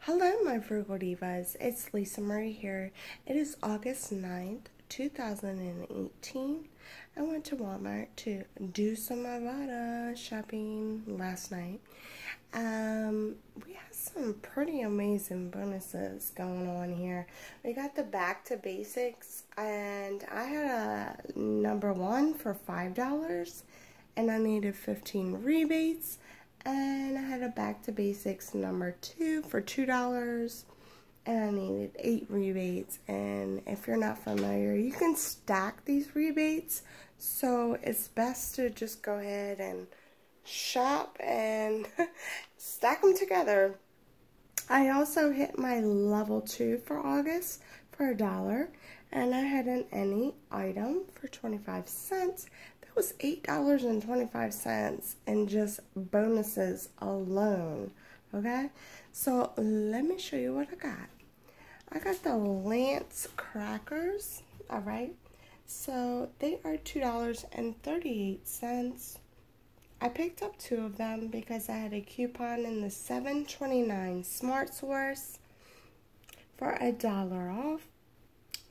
Hello, my Virgo Divas. It's Lisa Marie here. It is August 9th, 2018. I went to Walmart to do some Ibotta shopping last night. We have some pretty amazing bonuses going on here. We got the Back to Basics, and I had a number 1 for $5, and I needed 15 rebates. And I had a Back to Basics number 2 for $2, and I needed 8 rebates. And if you're not familiar, you can stack these rebates, so it's best to just go ahead and shop and stack them together. I also hit my level 2 for August for $1, and I had an any item for 25 cents. Was $8.25 in just bonuses alone. Okay, so let me show you what I got. I got the Lance crackers. All right, so they are $2.38. I picked up 2 of them because I had a coupon in the $7.29 Smart Source for $1 off.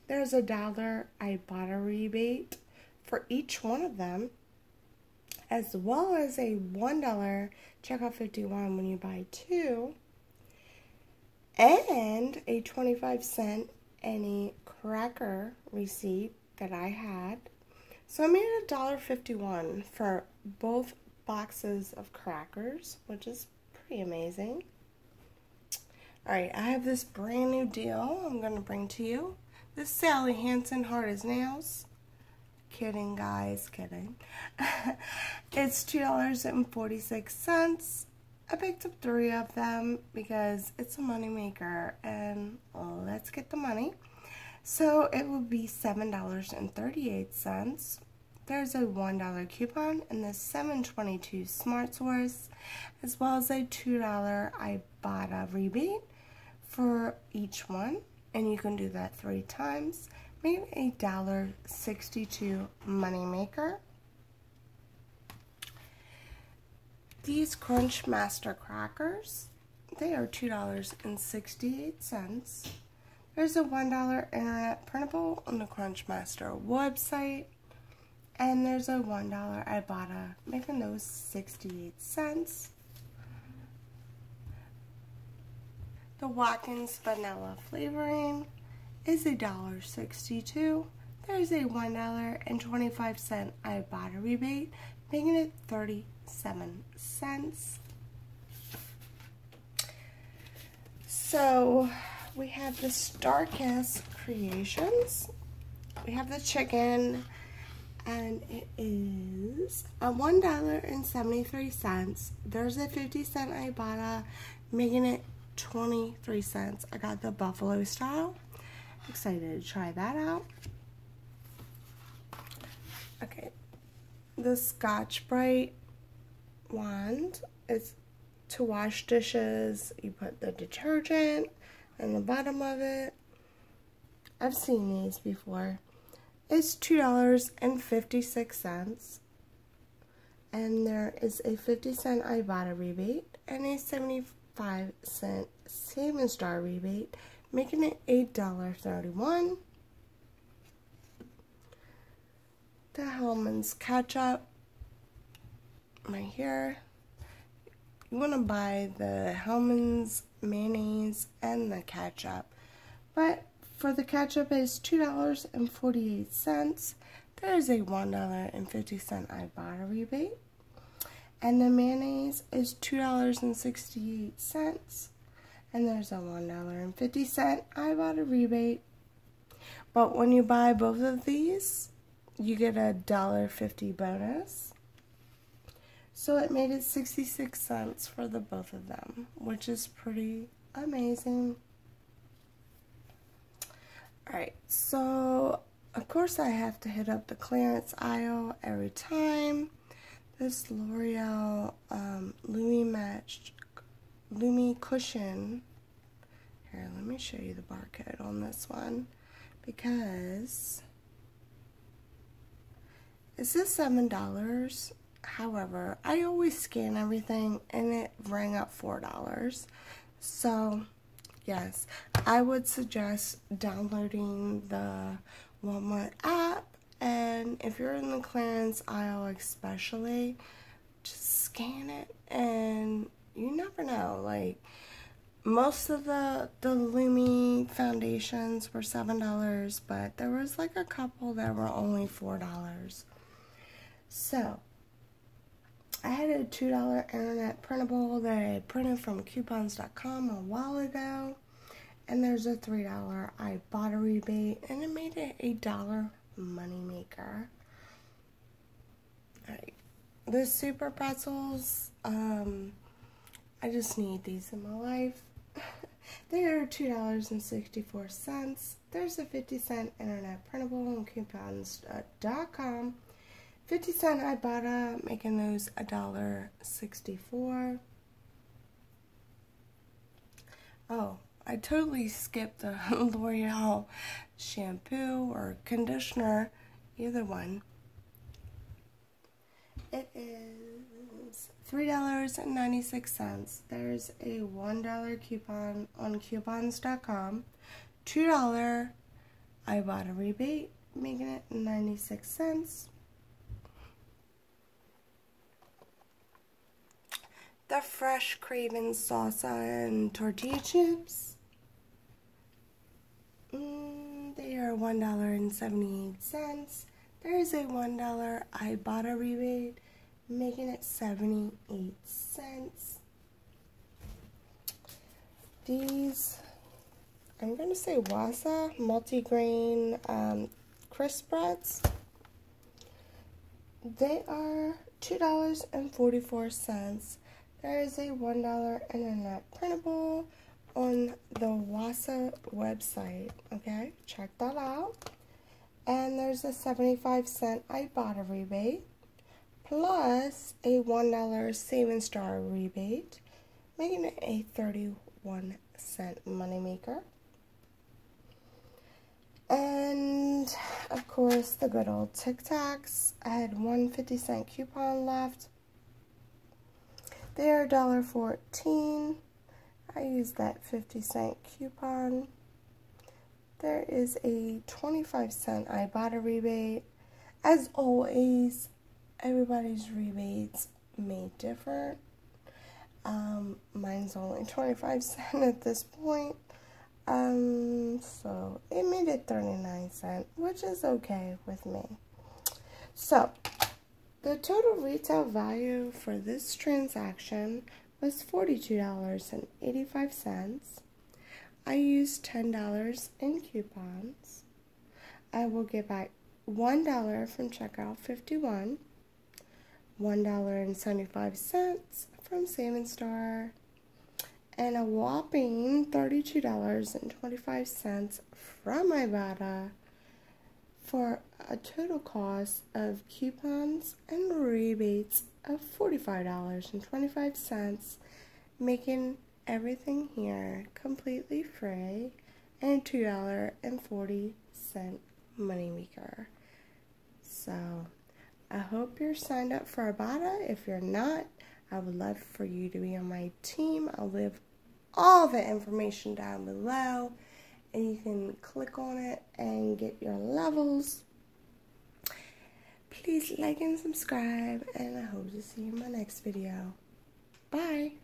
There's $1 Ibotta rebate for each one of them, as well as a $1 checkout 51 when you buy 2, and a 25-cent any cracker receipt that I had. So I made $1.51 for both boxes of crackers, which is pretty amazing. Alright, I have this brand new deal I'm going to bring to you. This Sally Hansen Hard as Nails. Kidding, guys, kidding. It's $2.46. I picked up 3 of them because it's a money maker, and let's get the money. So it will be $7.38. There's a $1 coupon in the $7.22 Smart Source, as well as a $2 Ibotta rebate for each one, and you can do that 3 times. Made a $1.62 moneymaker. These Crunch Master crackers, they are $2.68. There's a $1 internet printable on the Crunch Master website, and there's a $1 Ibotta, making those 68 cents. The Watkins vanilla flavoring is $1.62. There's a $1.25 Ibotta rebate, making it 37 cents. So we have the Starcast Creations. We have the chicken, and it is $1.73. There's a 50-cent Ibotta, making it 23 cents. I got the buffalo style. Excited to try that out. Okay, the Scotch Brite wand is to wash dishes. You put the detergent in the bottom of it. I've seen these before. It's $2.56, and there is a 50-cent Ibotta rebate and a 75-cent Savingstar rebate, making it $8.31. The Hellmann's ketchup right here. You want to buy the Hellmann's mayonnaise and the ketchup, but for the ketchup is $2.48. There's a $1.50 Ibotta rebate, and the mayonnaise is $2.68. And there's a $1.50 Ibotta rebate. But when you buy both of these, you get a $1.50 bonus. So it made it 66 cents for the both of them, which is pretty amazing. Alright, so of course I have to hit up the clearance aisle every time. This L'Oreal Lumi cushion. Here, let me show you the barcode on this one, because it says $7. However, I always scan everything and it rang up $4. So yes, I would suggest downloading the Walmart app, and if you're in the clearance aisle especially, just scan it, and you never know, like, most of the Lumi foundations were $7, but there was like a couple that were only $4. So, I had a $2 internet printable that I printed from coupons.com a while ago. And there's a $3 Ibotta rebate, and it made it a $1 moneymaker. Alright. The super pretzels, I just need these in my life. They are $2.64. There's a 50-cent internet printable on coupons.com. 50-cent Ibotta, making those $1.64. Oh, I totally skipped the L'Oreal shampoo or conditioner, either one. It is $3.96. There's a $1 coupon on coupons.com. $2 Ibotta rebate, making it 96 cents. The fresh Craven salsa and tortilla chips. They are $1.78. There is a $1 Ibotta rebate, making it 78 cents. These, I'm going to say Wasa multigrain crisp breads. They are $2.44. There is a $1 internet printable on the Wasa website, okay? Check that out. And there's a 75-cent Ibotta rebate, plus a $1 Savingstar rebate, making it a 31-cent moneymaker. And, of course, the good old Tic Tacs. I had one 50-cent coupon left. They are $1.14. I used that 50-cent coupon. There is a 25-cent Ibotta rebate. As always, everybody's rebates may differ. Mine's only 25 cents at this point. So it made it 39 cents, which is okay with me. So, the total retail value for this transaction was $42.85. I used $10 in coupons. I will get back $1 from checkout 51, $1.75 from Savingstar, and a whopping $32.25 from Ibotta, for a total cost of coupons and rebates of $45.25, making everything here completely free and $2.40 moneymaker. So I hope you're signed up for Ibotta. If you're not, I would love for you to be on my team. I'll leave all the information down below, and you can click on it and get your levels. Please like and subscribe, and I hope to see you in my next video. Bye.